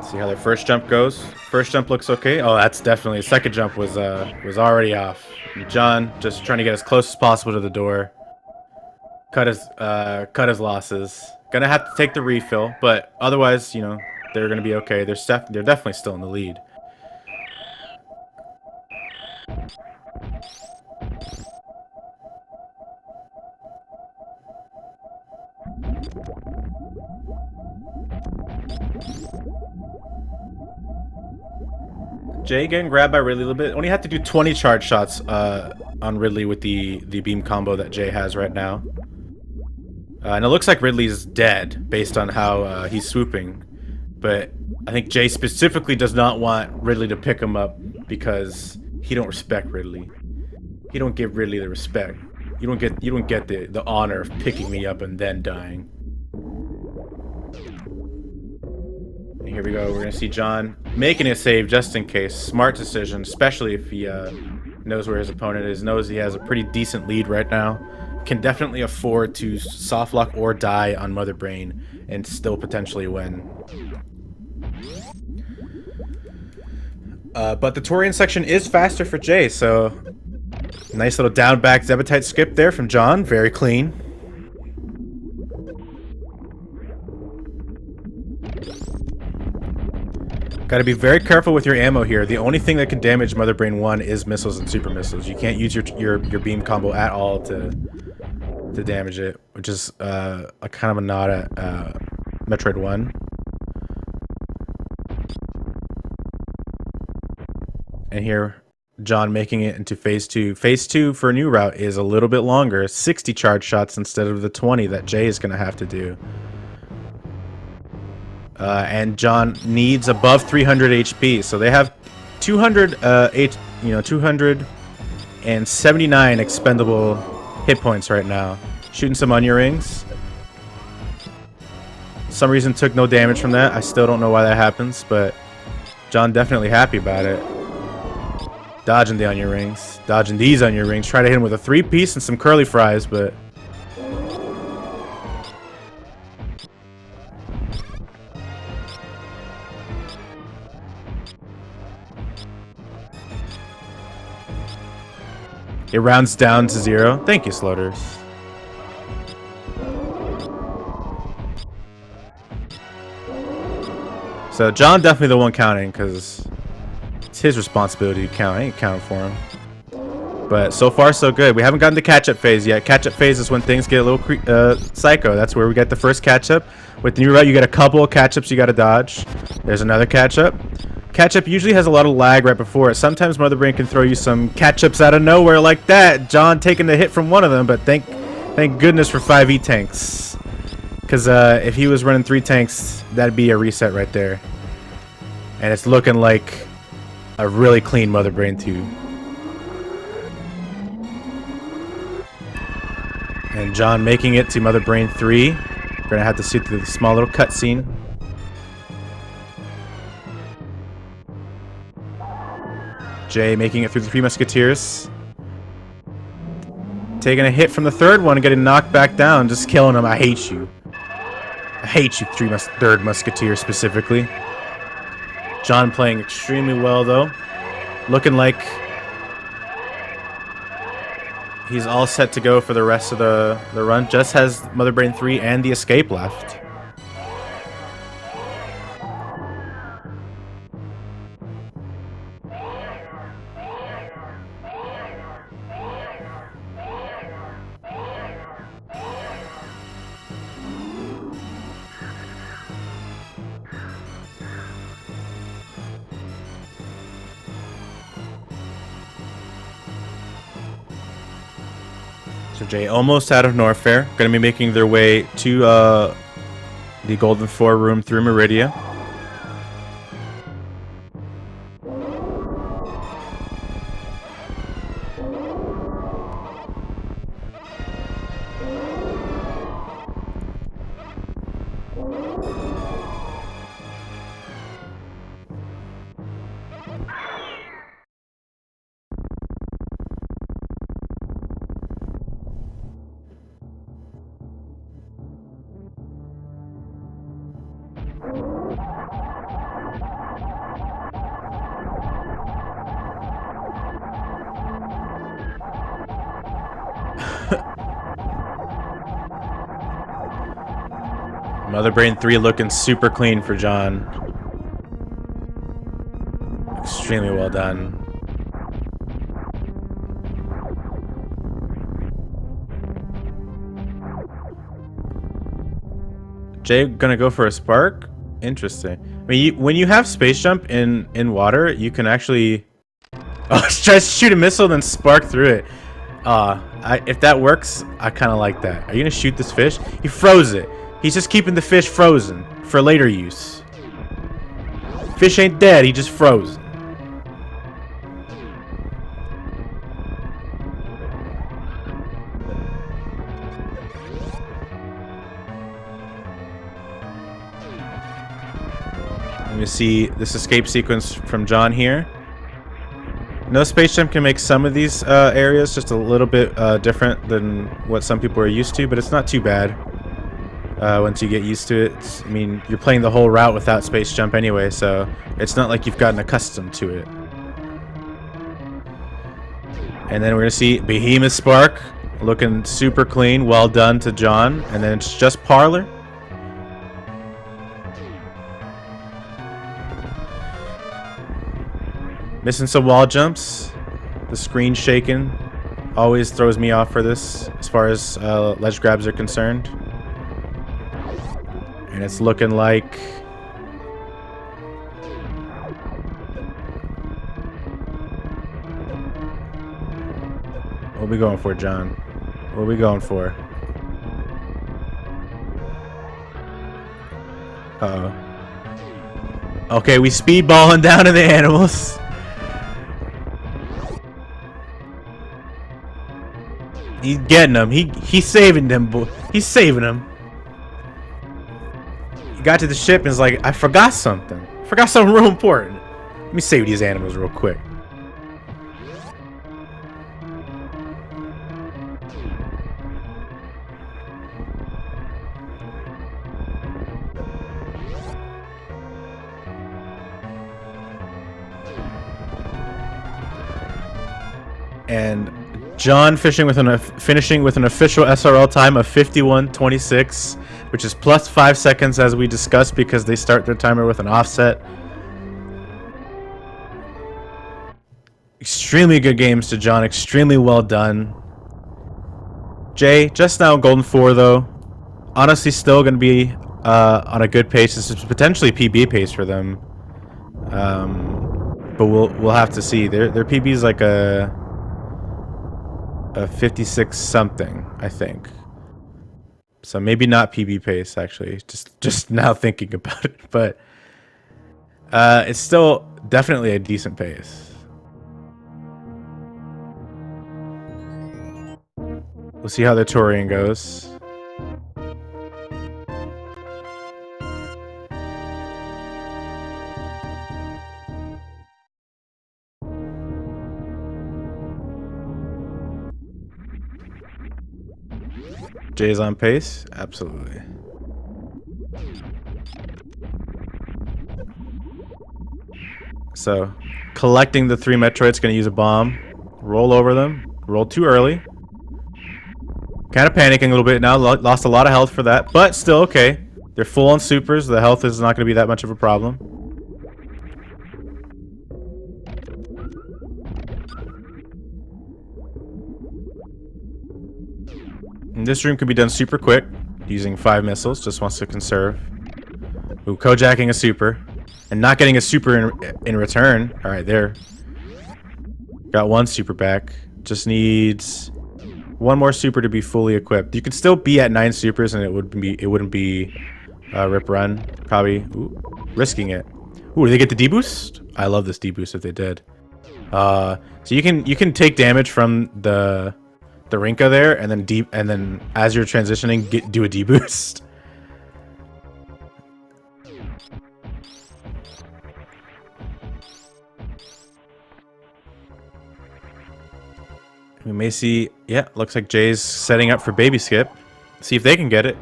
See how their first jump goes. First jump looks okay. Oh, that's definitely, second jump was already off. And John just trying to get as close as possible to the door. Cut his losses. Gonna have to take the refill, but otherwise, you know, they're gonna be okay. They're definitely still in the lead. Jay getting grabbed by Ridley a little bit. Only have to do 20 charge shots on Ridley with the beam combo that Jay has right now. And it looks like Ridley's dead based on how he's swooping. But I think Jay specifically does not want Ridley to pick him up because he don't respect Ridley. He don't give Ridley the respect. You don't get the honor of picking me up and then dying. And here we go. We're gonna see John making a save just in case. Smart decision, especially if he knows where his opponent is, knows he has a pretty decent lead right now. Can definitely afford to soft lock or die on Mother Brain and still potentially win. But the Torian section is faster for Jay, so nice little down back Zebetite skip there from John. Very clean. Gotta be very careful with your ammo here. The only thing that can damage Mother Brain 1 is missiles and super missiles. You can't use your beam combo at all to damage it, which is a kind of a nod at Metroid 1. And here, John making it into phase 2. Phase 2 for a new route is a little bit longer, 60 charge shots instead of the 20 that Jay is going to have to do. And John needs above 300 HP, so they have 279 expendable hit points right now. Shooting some onion rings. Some reason took no damage from that. I still don't know why that happens, but John definitely happy about it. Dodging the onion rings. Dodging these onion rings. Try to hit him with a 3-piece and some curly fries, but... it rounds down to 0. Thank you, Sloters. So John definitely the one counting, because it's his responsibility to count. I ain't counting for him. But so far, so good. We haven't gotten to catch-up phase yet. Catch-up phase is when things get a little psycho. That's where we get the first catch-up. With the new route, you get a couple of catch-ups you got to dodge. There's another catch-up. Catch-up usually has a lot of lag right before it. Sometimes Mother Brain can throw you some catch-ups out of nowhere like that. John taking the hit from one of them, but thank goodness for 5E tanks. Because if he was running 3 tanks, that'd be a reset right there. And it's looking like a really clean Mother Brain 2. And John making it to Mother Brain 3. We're going to have to see through the small little cutscene. Jay making it through the 3 Musketeers. Taking a hit from the third one and getting knocked back down. Just killing him. I hate you. I hate you, 3rd Musketeer specifically. John playing extremely well, though. Looking like he's all set to go for the rest of the run. Just has Mother Brain 3 and the escape left. So Jay almost out of Norfair. Going to be making their way to the Golden 4 room through Meridia. Mother Brain 3 looking super clean for John. Extremely well done. Jay gonna go for a spark? Interesting. I mean, when you have space jump in water, you can actually try to shoot a missile then spark through it. If that works, I kind of like that. Are you gonna shoot this fish? He froze it. He's just keeping the fish frozen for later use. Fish ain't dead, he just froze. Let me see this escape sequence from John here. No Space Jam can make some of these areas just a little bit different than what some people are used to, but it's not too bad once you get used to it. I mean, you're playing the whole route without Space Jump anyway, so it's not like you've gotten accustomed to it. And then we're going to see Behemoth Spark looking super clean. Well done to John. And then it's just Parlor. Missing some wall jumps. The screen shaking always throws me off for this as far as ledge grabs are concerned. And it's looking like what are we going for, John? What are we going for? Uh-oh. Okay, we speedballing down to the animals. He's getting them. He's saving them, boy. He's saving them. He got to the ship and is like, I forgot something. I forgot something real important. Let me save these animals real quick. And John finishing with an official SRL time of 51:26, which is plus 5 seconds as we discussed because they start their timer with an offset. Extremely good games to John. Extremely well done. Jay, just now Golden 4 though. Honestly, still going to be on a good pace. This is potentially PB pace for them. But we'll have to see. Their PB is like a 56 something, I think. So maybe not PB pace actually. Just now thinking about it, but it's still definitely a decent pace. We'll see how the touring goes. Jay's on pace? Absolutely. So, collecting the 3 Metroids, gonna use a bomb. Roll over them. Roll too early. Kind of panicking a little bit now. Lost a lot of health for that, but still okay. They're full on supers. The health is not gonna be that much of a problem. And this room can be done super quick, using 5 missiles, just wants to conserve. Ooh, Kojaking a super. And not getting a super in return. Alright, there. Got 1 super back. Just needs 1 more super to be fully equipped. You could still be at 9 supers and it wouldn't be rip run. Probably risking it. Ooh, do they get the deboost? I love this deboost if they did. So you can take damage from the Rinka there, and then as you're transitioning, do a deboost. We may see, yeah, looks like Jay's setting up for baby skip. See if they can get it.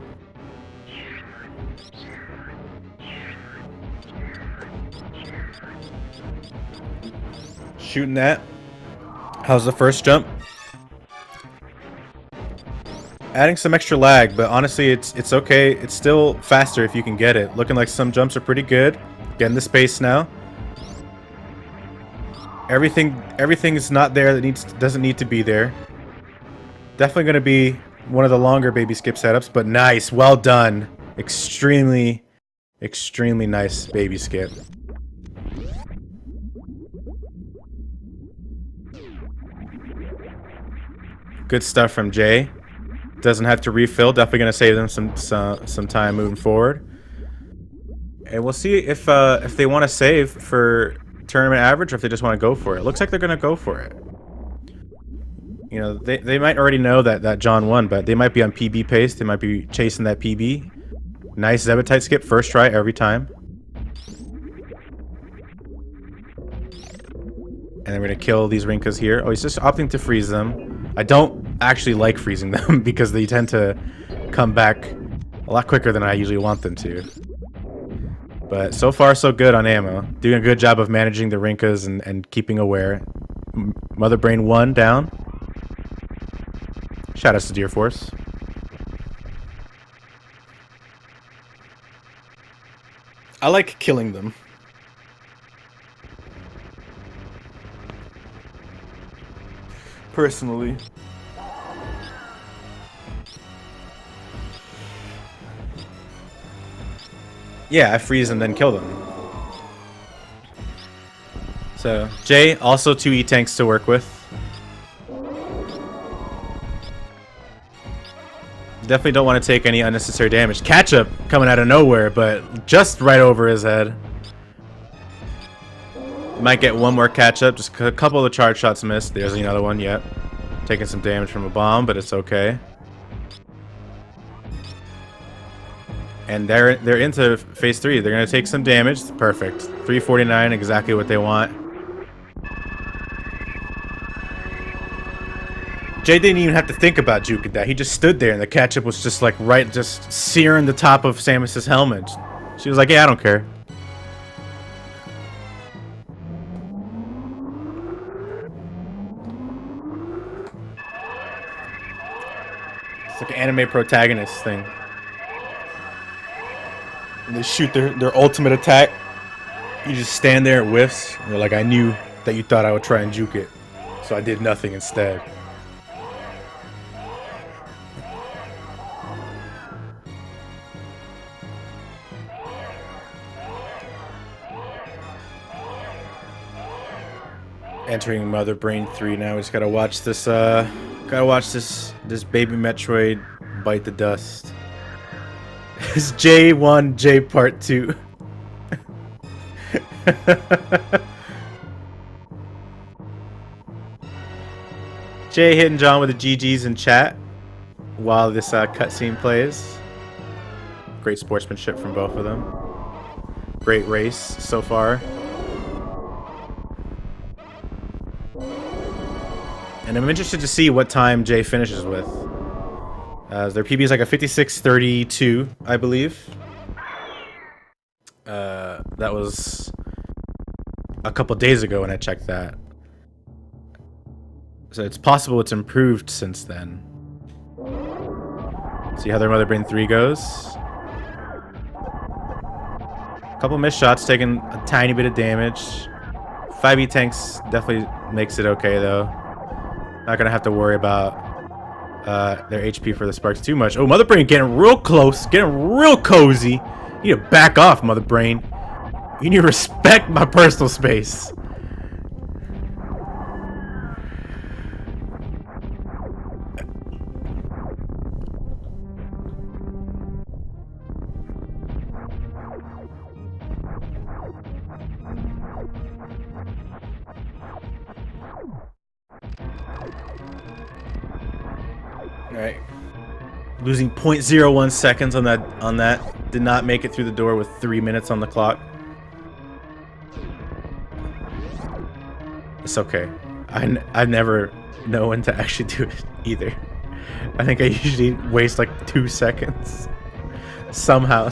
Shooting that. How's the first jump? Adding some extra lag, but honestly, it's okay. It's still faster if you can get it. Looking like some jumps are pretty good. Getting the space now. Everything is not there that doesn't need to be there. Definitely going to be one of the longer baby skip setups, but nice, well done. Extremely nice baby skip. Good stuff from Jay. Doesn't have to refill. Definitely going to save them some time moving forward. And we'll see if they want to save for tournament average or if they just want to go for it. It looks like they're gonna go for it. You know, they might already know that John won, but they might be on PB pace. They might be chasing that PB. Nice Zebetite skip, first try every time. And then we're gonna kill these Rinkas here. Oh, he's just opting to freeze them. I don't actually like freezing them because they tend to come back a lot quicker than I usually want them to. But so far, so good on ammo. Doing a good job of managing the Rinkas and keeping aware. Mother Brain 1 down. Shout outs to Deer Force. I like killing them. Personally. Yeah, I freeze and then kill them. So, Jay, also 2 E-tanks to work with. Definitely don't want to take any unnecessary damage. Catch-up coming out of nowhere, but just right over his head. Might get one more catch-up. Just a couple of the charge shots missed. There's another one yet. Taking some damage from a bomb, but it's okay. And they're into phase 3. They're gonna take some damage. Perfect. 349, exactly what they want. Jay didn't even have to think about juking that. He just stood there, and the catch-up was just like right, just searing the top of Samus's helmet. She was like, "Yeah, I don't care." It's like an anime protagonist thing. And they shoot their ultimate attack. You just stand there, it whiffs. And you're like, I knew that you thought I would try and juke it, so I did nothing instead. Entering Mother Brain 3 now. We just gotta watch this. This baby Metroid bite the dust. It's J1, J Part 2. Jay hitting John with the GGs in chat while this cutscene plays. Great sportsmanship from both of them. Great race so far. And I'm interested to see what time Jay finishes with. Their PB is like a 56:32, I believe. That was a couple days ago when I checked that. So it's possible it's improved since then. See how their Mother Brain 3 goes. Couple missed shots, taking a tiny bit of damage. 5 E-tanks definitely makes it okay though. Not gonna have to worry about their HP for the sparks too much. Oh, Mother Brain getting real close, getting real cozy. You need to back off, Mother Brain. You need to respect my personal space. Alright. Losing 0.01 seconds on that. Did not make it through the door with 3 minutes on the clock. It's okay. I never know when to actually do it either. I think I usually waste like 2 seconds. Somehow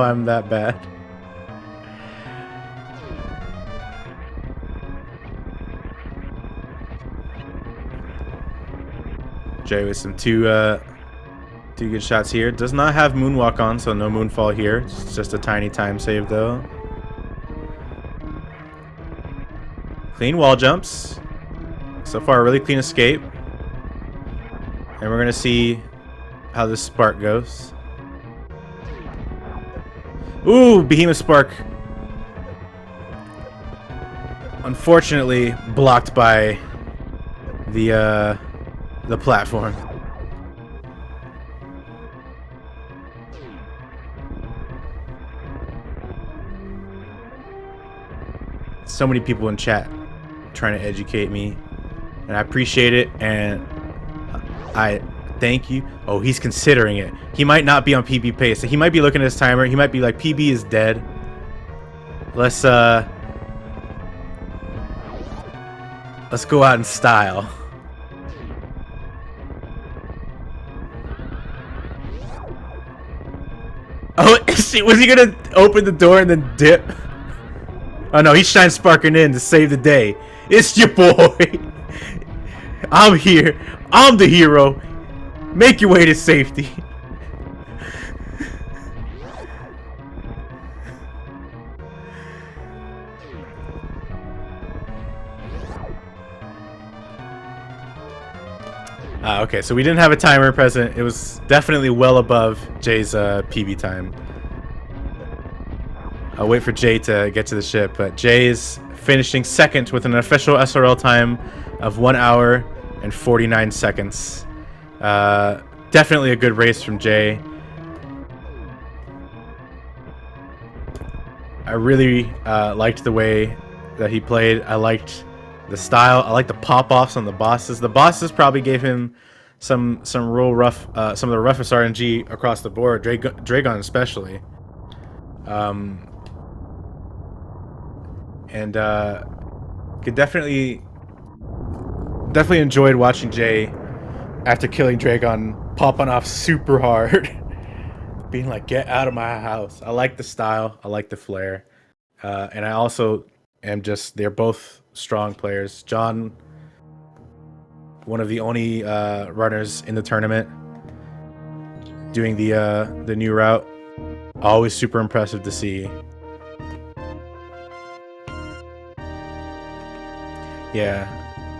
I'm that bad. Jay with some two good shots here. Does not have moonwalk on, so no moonfall here. It's just a tiny time save though. Clean wall jumps. So far, a really clean escape. And we're gonna see how this spark goes. Ooh, Behemoth Spark. Unfortunately, blocked by the platform. so many people in chat trying to educate me, and I appreciate it, and I thank you. Oh, he's considering it. He might not be on PB pace. So he might be looking at his timer. He might be like, PB is dead. Let's go out in style. Oh, shit, was he gonna open the door and then dip? Oh no, he's shine sparking in to save the day. It's your boy. I'm here. I'm the hero. Make your way to safety. Okay, so we didn't have a timer present. It was definitely well above Jay's PB time. I'll wait for Jay to get to the ship, but Jay is finishing second with an official SRL time of 1 hour and 49 seconds. Definitely a good race from Jay. I really liked the way that he played. I liked the style. I liked the pop-offs on the bosses. The bosses probably gave him some real rough, some of the roughest RNG across the board. Dragon especially. And could definitely enjoyed watching Jay after killing Dragon popping off super hard, being like, "Get out of my house." I like the style. I like the flair, and I also am just. They're both strong players. John, one of the only runners in the tournament, doing the new route. Always super impressive to see. Yeah.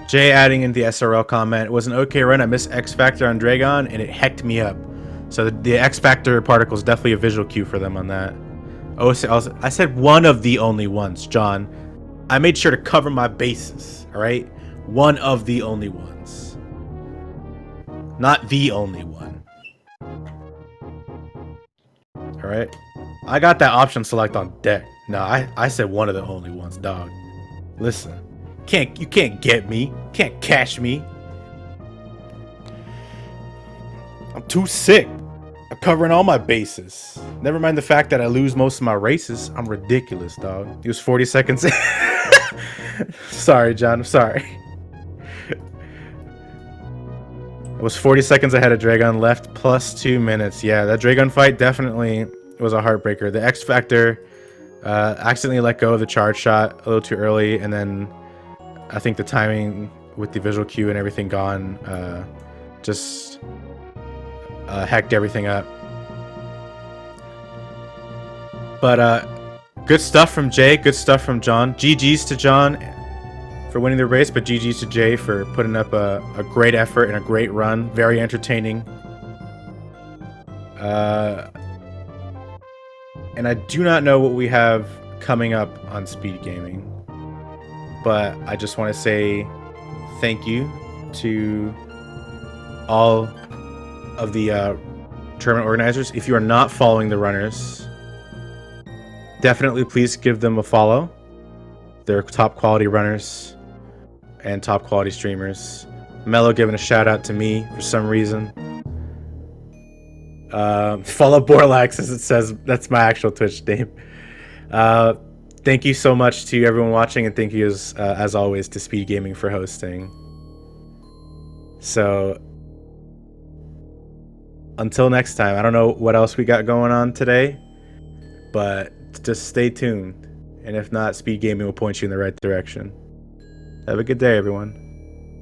Jay adding in the SRL comment, it was an okay run. I missed X Factor on Dragon and it hecked me up. So the X Factor particle is definitely a visual cue for them on that. Oh, I said one of the only ones, John. I made sure to cover my bases, alright? One of the only ones. Not the only one. Alright? I got that option select on deck. No, I said one of the only ones, dog. Listen. You can't get me. Can't catch me. I'm too sick. I'm covering all my bases. Never mind the fact that I lose most of my races. I'm ridiculous, dog. He was 40 seconds. Sorry, John. I'm sorry. I was 40 seconds ahead of Dragon, left plus 2 minutes. Yeah, that Dragon fight definitely was a heartbreaker. The X Factor accidentally let go of the charge shot a little too early, and then I think the timing with the visual cue and everything gone just hecked everything up. But good stuff from Jay, good stuff from John. GG's to John for winning the race, but GG's to Jay for putting up a great effort and a great run. Very entertaining. And I do not know what we have coming up on Speed Gaming. But I just want to say thank you to all of the tournament organizers. If you are not following the runners, definitely please give them a follow. They're top quality runners and top quality streamers. Mello giving a shout out to me for some reason. Follow Borlax, as it says. That's my actual Twitch name. Thank you so much to everyone watching, and thank you as always to Speed Gaming for hosting. So until next time, I don't know what else we got going on today, but just stay tuned. And if not, Speed Gaming will point you in the right direction. Have a good day, everyone.